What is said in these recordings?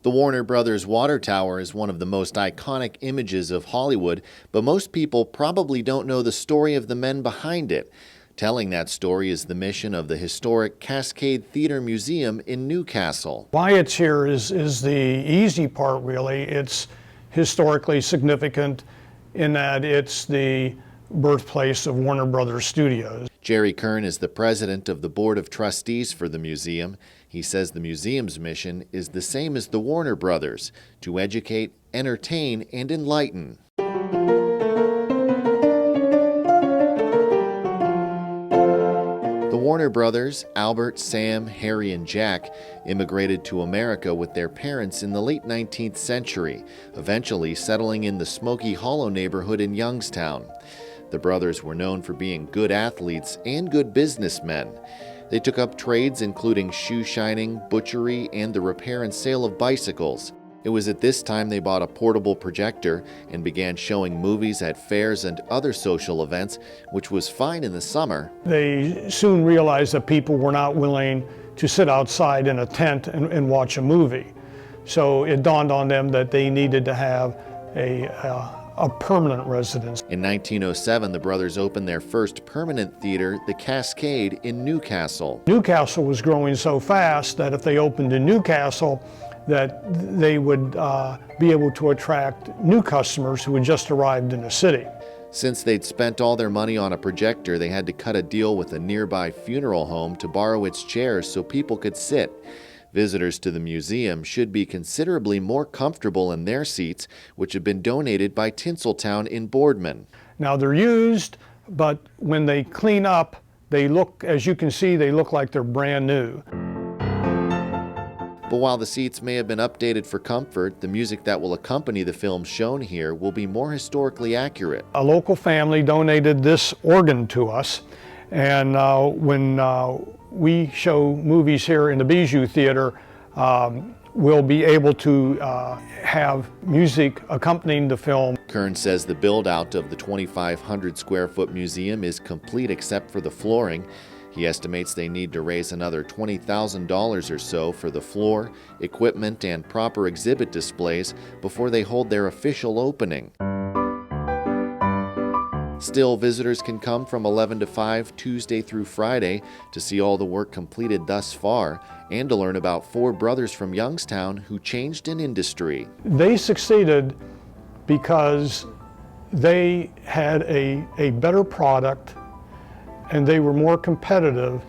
The Warner Brothers water tower is one of the most iconic images of Hollywood, but most people probably don't know the story of the men behind it. Telling that story is the mission of the historic Cascade Theater Museum in Newcastle. Why it's here is the easy part, really. It's historically significant in that it's the birthplace of Warner Brothers Studios. Jerry Kern is the president of the Board of Trustees for the museum. He says the museum's mission is the same as the Warner Brothers, to educate, entertain, and enlighten. The Warner Brothers, Albert, Sam, Harry, and Jack, immigrated to America with their parents in the late 19th century, eventually settling in the Smoky Hollow neighborhood in Youngstown. The brothers were known for being good athletes and good businessmen. They took up trades including shoe shining, butchery, and the repair and sale of bicycles. It was at this time they bought a portable projector and began showing movies at fairs and other social events, which was fine in the summer. They soon realized that people were not willing to sit outside in a tent and watch a movie. So it dawned on them that they needed to have a permanent residence. In 1907, the brothers opened their first permanent theater, the Cascade, in Newcastle. Newcastle was growing so fast that if they opened in Newcastle, that they would be able to attract new customers who had just arrived in the city. Since they'd spent all their money on a projector, they had to cut a deal with a nearby funeral home to borrow its chairs so people could sit. Visitors to the museum should be considerably more comfortable in their seats, which have been donated by Tinseltown in Boardman. Now they're used, but when they clean up, they look, as you can see, they look like they're brand new. But while the seats may have been updated for comfort, the music that will accompany the films shown here will be more historically accurate. A local family donated this organ to us, and when we show movies here in the Bijou Theater, we'll be able to have music accompanying the film. Kern says the build-out of the 2,500 square foot museum is complete except for the flooring. He estimates they need to raise another $20,000 or so for the floor, equipment, and proper exhibit displays before they hold their official opening. Still, visitors can come from 11 to 5 Tuesday through Friday to see all the work completed thus far and to learn about four brothers from Youngstown who changed an industry. They succeeded because they had a better product and they were more competitive,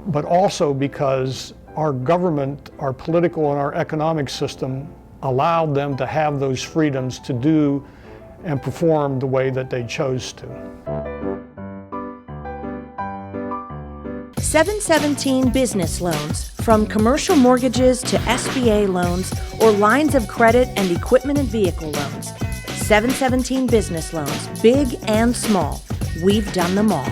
but also because our government, our political and our economic system allowed them to have those freedoms to do and perform the way that they chose to. 717 Business Loans, from commercial mortgages to SBA loans or lines of credit and equipment and vehicle loans. 717 Business Loans, big and small. We've done them all.